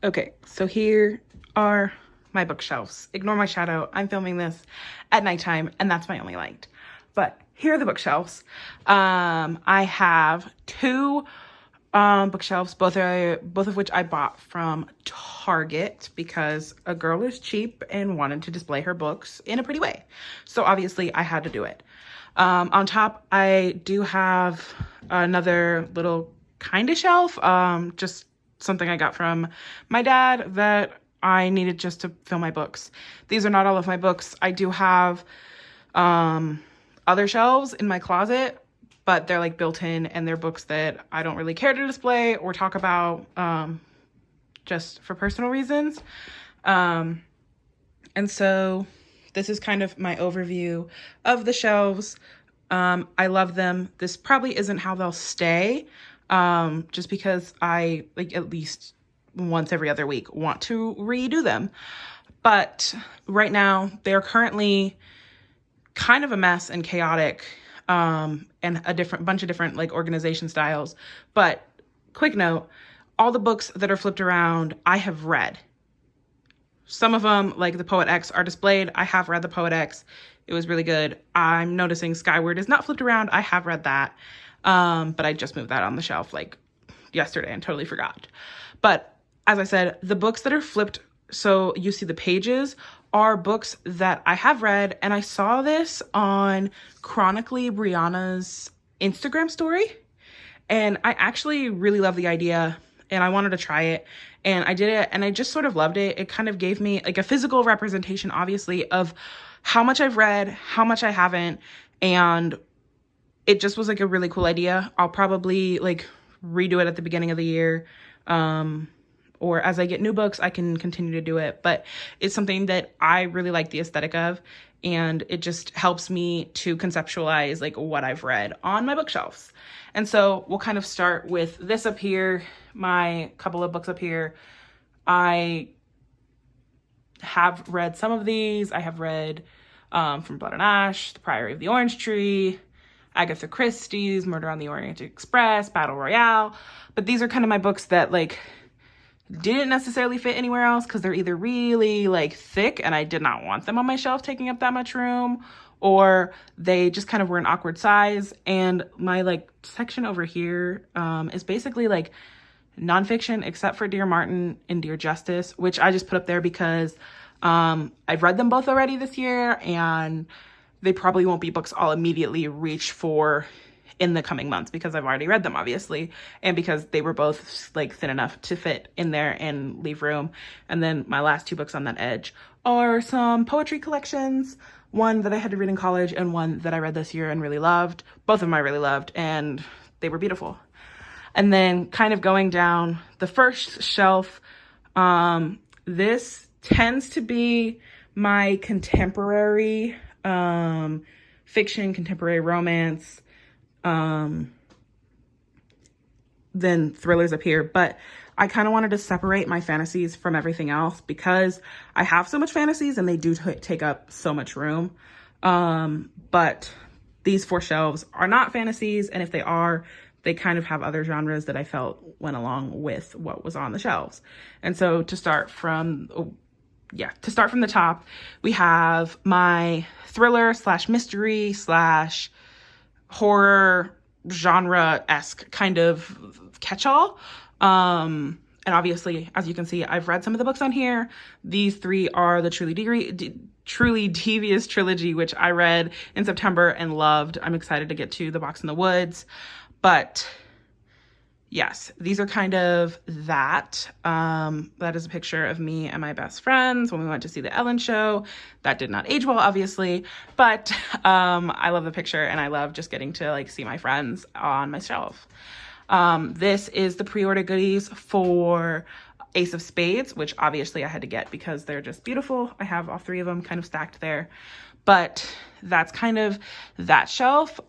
Okay, so here are my bookshelves. Ignore my shadow. I'm filming this at nighttime, and that's my only light. But here are the bookshelves. I have two bookshelves, both of which I bought from Target because a girl is cheap and wanted to display her books in a pretty way. So obviously I had to do it. On top, I do have another little kind of shelf, just something I got from my dad that I needed just to fill my books. These are not all of my books. I do have other shelves in my closet, but they're like built in and they're books that I don't really care to display or talk about just for personal reasons. And so this is kind of my overview of the shelves. I love them. This probably isn't how they'll stay, just because I, like, at least once every other week want to redo them. But right now they're currently kind of a mess and chaotic, and a bunch of different like organization styles. But quick note, all the books that are flipped around, I have read. Some of them, like the Poet X, are displayed. I have read the Poet X. It was really good. I'm noticing Skyward is not flipped around. I have read that. But I just moved that on the shelf like yesterday and totally forgot. But as I said, the books that are flipped, so you see the pages, are books that I have read. And I saw this on Chronically Brianna's Instagram story. And I actually really love the idea and I wanted to try it. And I did it and I just sort of loved it. It kind of gave me like a physical representation, obviously, of how much I've read, how much I haven't. And it just was like a really cool idea. I'll probably like redo it at the beginning of the year. Or as I get new books, I can continue to do it. But it's something that I really like the aesthetic of. And it just helps me to conceptualize like what I've read on my bookshelves. And so we'll kind of start with this up here, my couple of books up here. I have read some of these. I have read From Blood and Ash, The Priory of the Orange Tree, Agatha Christie's Murder on the Orient Express, Battle Royale. But these are kind of my books that like didn't necessarily fit anywhere else because they're either really like thick and I did not want them on my shelf taking up that much room, or they just kind of were an awkward size. And my like section over here is basically like nonfiction except for Dear Martin and Dear Justice, which I just put up there because I've read them both already this year and they probably won't be books I'll immediately reach for in the coming months because I've already read them, obviously, and because they were both like thin enough to fit in there and leave room. And then my last two books on that edge are some poetry collections, one that I had to read in college and one that I read this year and really loved. Both of them I really loved and they were beautiful. And then kind of going down the first shelf, this tends to be my contemporary fiction, contemporary romance, then thrillers up here. But I kind of wanted to separate my fantasies from everything else because I have so much fantasies and they do take up so much room. But these four shelves are not fantasies, and if they are, they kind of have other genres that I felt went along with what was on the shelves. And so to start from the top, we have my thriller / mystery / horror genre-esque kind of catch-all. And obviously, as you can see, I've read some of the books on here. These three are the Truly Devious trilogy, which I read in September and loved. I'm excited to get to The Box in the Woods. But yes, these are kind of that. That is a picture of me and my best friends when we went to see the Ellen show. That did not age well, obviously, but I love the picture and I love just getting to like see my friends on my shelf. This is the pre-order goodies for Ace of Spades, which obviously I had to get because they're just beautiful. I have all three of them kind of stacked there, but that's kind of that shelf.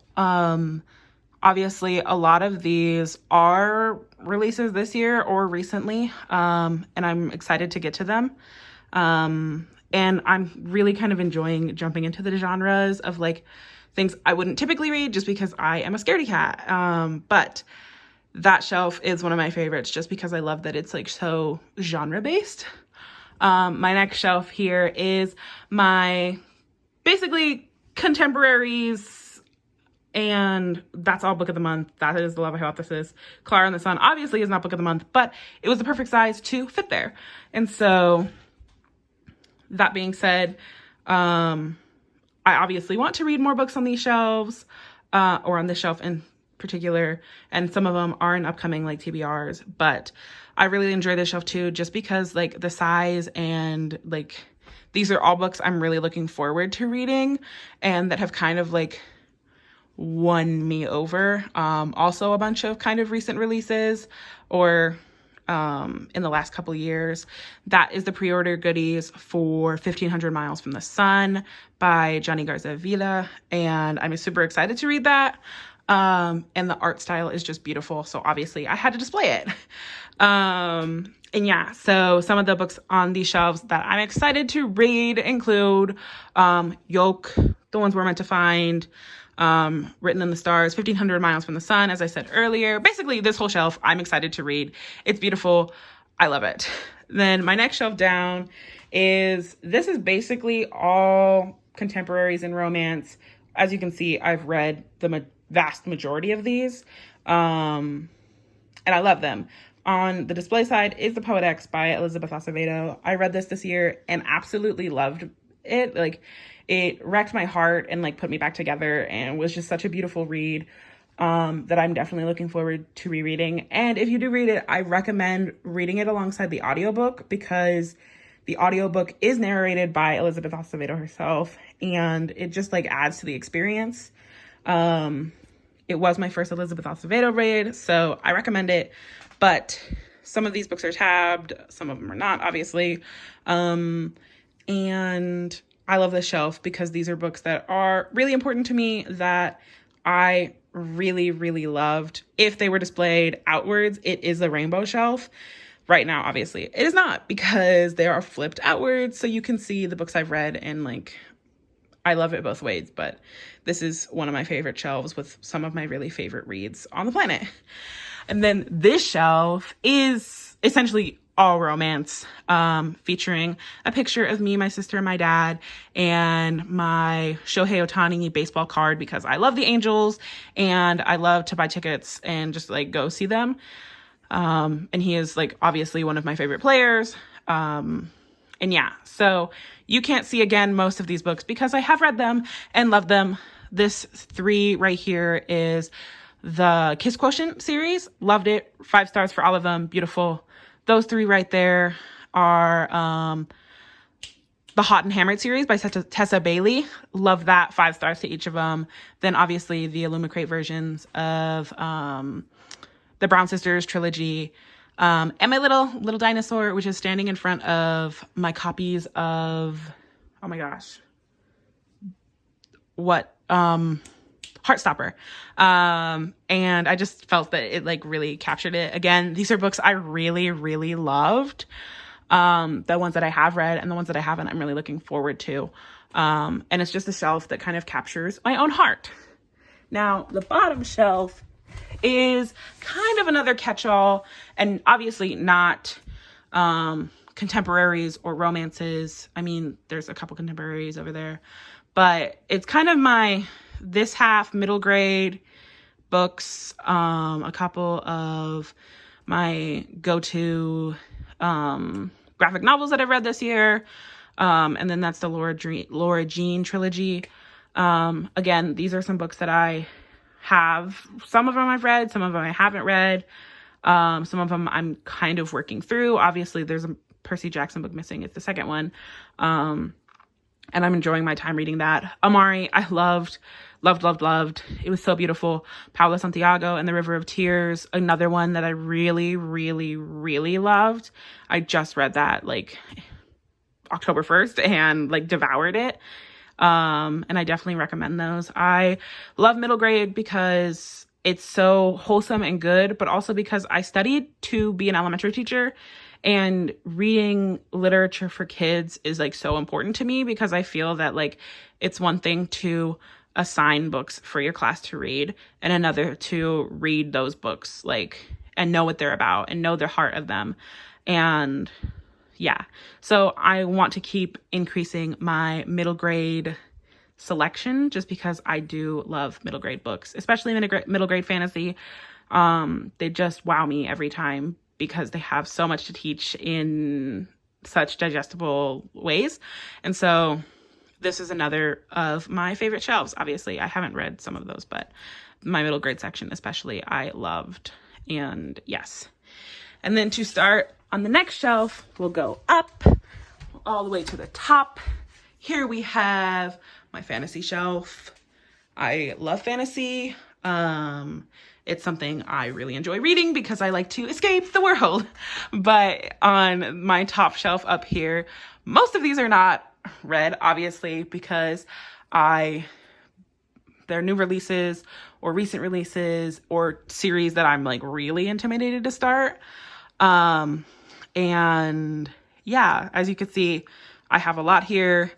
Obviously, a lot of these are releases this year or recently, and I'm excited to get to them. And I'm really kind of enjoying jumping into the genres of like things I wouldn't typically read just because I am a scaredy cat. But that shelf is one of my favorites just because I love that it's like so genre based. My next shelf here is my basically contemporaries, and that's all book of the month. That is The Love Hypothesis. Clara and the Sun obviously is not book of the month, but it was the perfect size to fit there. And so that being said, I obviously want to read more books on these shelves, or on this shelf in particular, and some of them are in upcoming like TBRs, but I really enjoy this shelf too, just because like the size and like these are all books I'm really looking forward to reading and that have kind of like won me over. Also a bunch of kind of recent releases or in the last couple years. That is the pre-order goodies for 1500 Miles from the Sun by Johnny Garza Villa, and I'm super excited to read that. And the art style is just beautiful, so obviously I had to display it. And yeah, so some of the books on these shelves that I'm excited to read include Yoke, The Ones We're Meant to Find, Written in the Stars, 1500 Miles from the Sun, as I said earlier. Basically, this whole shelf I'm excited to read. It's beautiful. I love it. Then my next shelf down this is basically all contemporaries and romance. As you can see, I've read the vast majority of these, and I love them. On the display side is The Poet X by Elizabeth Acevedo. I read this year and absolutely loved it. Like, it wrecked my heart and like put me back together and was just such a beautiful read that I'm definitely looking forward to rereading. And if you do read it, I recommend reading it alongside the audiobook because the audiobook is narrated by Elizabeth Acevedo herself, and it just like adds to the experience. It was my first Elizabeth Acevedo read, so I recommend it. But some of these books are tabbed, some of them are not, obviously. And I love this shelf because these are books that are really important to me that I really, really loved. If they were displayed outwards, it is the rainbow shelf. Right now, obviously, it is not because they are flipped outwards, so you can see the books I've read, and like, I love it both ways. But this is one of my favorite shelves with some of my really favorite reads on the planet. And then this shelf is essentially all romance, featuring a picture of me, my sister, and my dad, and my Shohei Ohtani baseball card because I love the Angels and I love to buy tickets and just like go see them. And he is like obviously one of my favorite players. And yeah, so you can't see again most of these books because I have read them and loved them. This 3 right here is the Kiss Quotient series. Loved it. 5 stars for all of them. Beautiful. Those 3 right there are the Hot and Hammered series by Tessa Bailey. Love that. 5 stars to each of them. Then obviously the Illumicrate versions of the Brown Sisters trilogy, and my little dinosaur, which is standing in front of my copies of, oh my gosh, what, Heartstopper. And I just felt that it like really captured it. Again, these are books I really, really loved. The ones that I have read and the ones that I haven't, I'm really looking forward to. And it's just a shelf that kind of captures my own heart. Now, the bottom shelf is kind of another catch-all, and obviously not contemporaries or romances. I mean, there's a couple contemporaries over there, but it's kind of my this half middle grade books, a couple of my go-to graphic novels that I've read this year, and then that's the Laura Jean trilogy. Again, these are some books that I have. Some of them I've read, some of them I haven't read. Some of them I'm kind of working through. Obviously, there's a Percy Jackson book missing. It's the second one. And I'm enjoying my time reading that. Amari, I loved. It was so beautiful. Paula Santiago and the River of Tears, another one that I really, really, really loved. I just read that like October 1st and like devoured it. And I definitely recommend those. I love middle grade because it's so wholesome and good, but also because I studied to be an elementary teacher, and reading literature for kids is like so important to me because I feel that like it's one thing to assign books for your class to read, and another to read those books, like, and know what they're about and know the heart of them. And yeah, so I want to keep increasing my middle grade selection, just because I do love middle grade books, especially middle grade fantasy. They just wow me every time because they have so much to teach in such digestible ways. And so this is another of my favorite shelves. Obviously, I haven't read some of those, but my middle grade section especially, I loved. And yes. And then to start on the next shelf, we'll go up all the way to the top. Here we have my fantasy shelf. I love fantasy. It's something I really enjoy reading because I like to escape the world. But on my top shelf up here, most of these are not read, obviously, because they're new releases or recent releases or series that I'm like really intimidated to start. And yeah, as you can see, I have a lot here.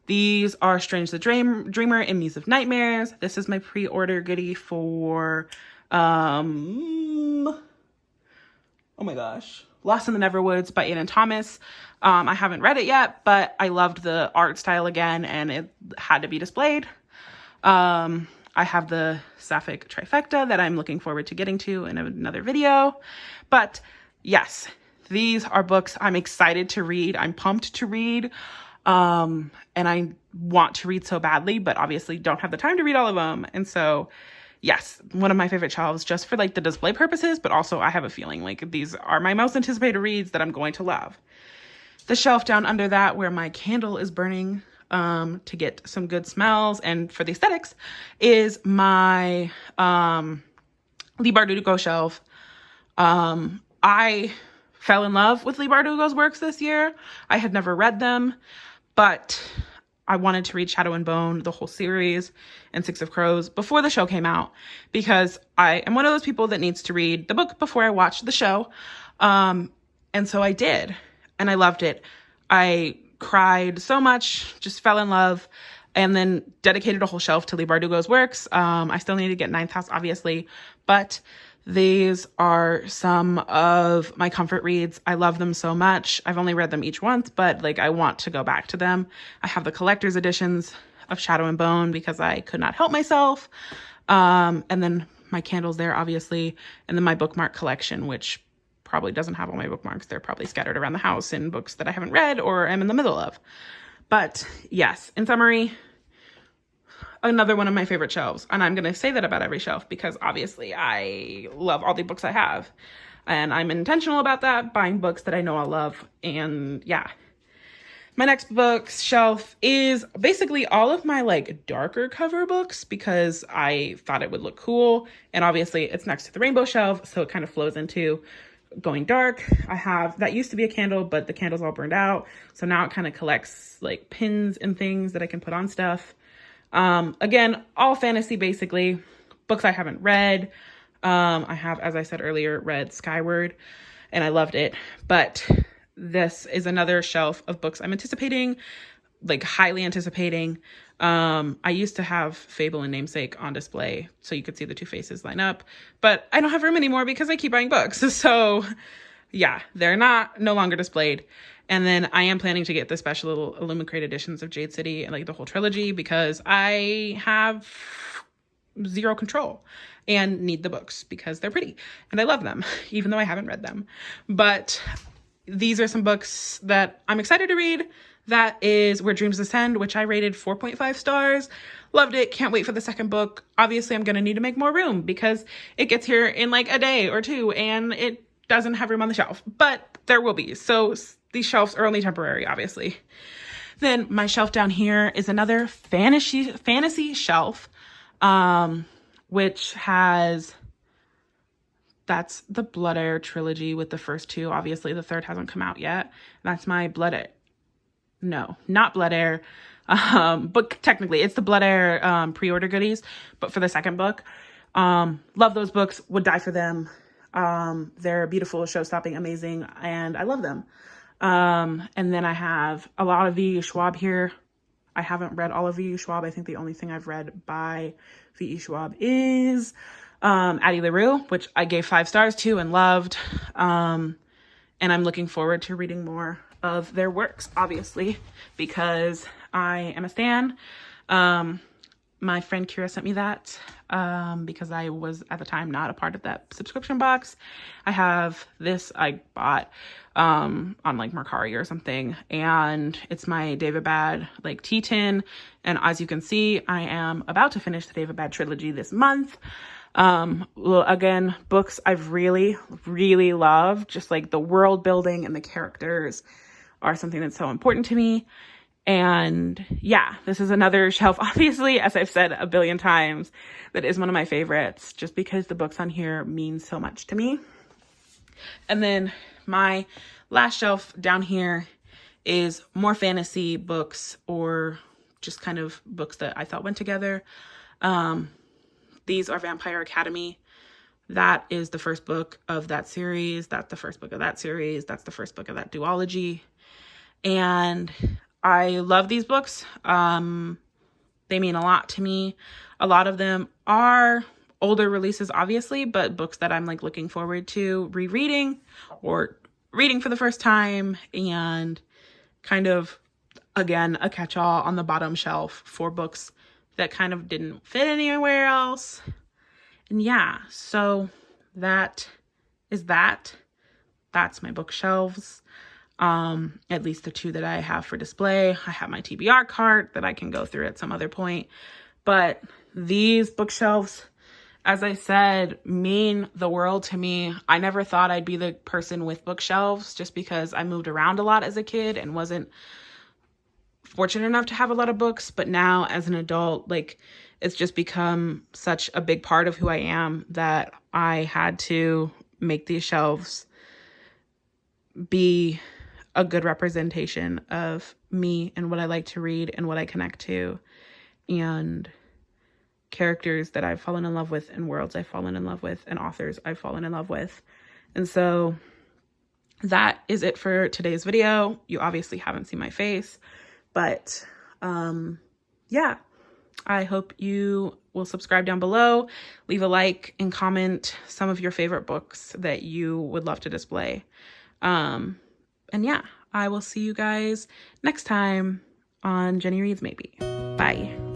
These are Strange the Dreamer and Muse of Nightmares. This is my pre-order goodie for, oh my gosh, Lost in the Neverwoods by Anna Thomas. I haven't read it yet, but I loved the art style again, and it had to be displayed. I have the Sapphic Trifecta that I'm looking forward to getting to in another video. But yes, these are books I'm excited to read. I'm pumped to read. And I want to read so badly, but obviously don't have the time to read all of them. And so, yes, one of my favorite shelves just for like the display purposes, but also I have a feeling like these are my most anticipated reads that I'm going to love. The shelf down under that where my candle is burning, to get some good smells and for the aesthetics is my, Leigh Bardugo shelf. I fell in love with Leigh Bardugo's works this year. I had never read them, but I wanted to read Shadow and Bone, the whole series, and Six of Crows before the show came out, because I am one of those people that needs to read the book before I watch the show. And so I did, and I loved it. I cried so much, just fell in love, and then dedicated a whole shelf to Leigh Bardugo's works. I still need to get Ninth House, obviously, but these are some of my comfort reads. I love them so much. I've only read them each once, but like I want to go back to them. I have the collector's editions of Shadow and Bone because I could not help myself. And then my candles there, obviously, and then my bookmark collection, which probably doesn't have all my bookmarks. They're probably scattered around the house in books that I haven't read or am in the middle of. But yes, in summary, another one of my favorite shelves. And I'm going to say that about every shelf because obviously I love all the books I have. And I'm intentional about that, buying books that I know I'll love. And yeah. My next books shelf is basically all of my like darker cover books because I thought it would look cool. And obviously it's next to the rainbow shelf, so it kind of flows into going dark. I have, that used to be a candle, but the candle's all burned out. So now it kind of collects like pins and things that I can put on stuff. Again, all fantasy, basically, books I haven't read. I have, as I said earlier, read Skyward and I loved it, but this is another shelf of books I'm anticipating, like highly anticipating. I used to have Fable and Namesake on display so you could see the two faces line up, but I don't have room anymore because I keep buying books. So yeah, they're no longer displayed. And then I am planning to get the special little Illumicrate editions of Jade City and like the whole trilogy because I have zero control and need the books because they're pretty and I love them, even though I haven't read them. But these are some books that I'm excited to read. That is Where Dreams Descend, which I rated 4.5 stars. Loved it. Can't wait for the second book. Obviously, I'm going to need to make more room because it gets here in like a day or two and it doesn't have room on the shelf, but there will be. So these shelves are only temporary, obviously. Then my shelf down here is another fantasy shelf, which has, that's the Blood Heir trilogy with the first two. Obviously, the third hasn't come out yet. That's my no, not Blood Heir. But technically it's the Blood Heir pre-order goodies, but for the second book. Love those books, would die for them. They're beautiful, show-stopping, amazing, and I love them. And then I have a lot of V. Schwab here. I haven't read all of V.E. Schwab. I think the only thing I've read by V.E. Schwab is Addie LaRue, which I gave 5 stars to and loved. And I'm looking forward to reading more of their works, obviously, because I am a stan. My friend Kira sent me that because I was at the time not a part of that subscription box. I have this I bought on like Mercari or something, and it's my David Bad like tea tin. And as you can see, I am about to finish the David Bad trilogy this month. Well, again, books I've really, really loved. Just like the world building and the characters are something that's so important to me. And yeah, this is another shelf, obviously, as I've said a billion times, that is one of my favorites, just because the books on here mean so much to me. And then my last shelf down here is more fantasy books, or just kind of books that I thought went together. These are Vampire Academy. That is the first book of that series. That's the first book of that series. That's the first book of that duology. And I love these books. They mean a lot to me. A lot of them are older releases, obviously, but books that I'm like looking forward to rereading or reading for the first time, and kind of, again, a catch-all on the bottom shelf for books that kind of didn't fit anywhere else. And yeah, so that is that. That's my bookshelves. At least the 2 that I have for display. I have my TBR cart that I can go through at some other point. But these bookshelves, as I said, mean the world to me. I never thought I'd be the person with bookshelves, just because I moved around a lot as a kid and wasn't fortunate enough to have a lot of books. But now as an adult, like, it's just become such a big part of who I am that I had to make these shelves be a good representation of me and what I like to read and what I connect to, and characters that I've fallen in love with, and worlds I've fallen in love with, and authors I've fallen in love with. And so that is it for today's video. You obviously haven't seen my face, but yeah, I hope you will subscribe down below, leave a like, and comment some of your favorite books that you would love to display. And yeah, I will see you guys next time on Jenny Reads Maybe. Bye.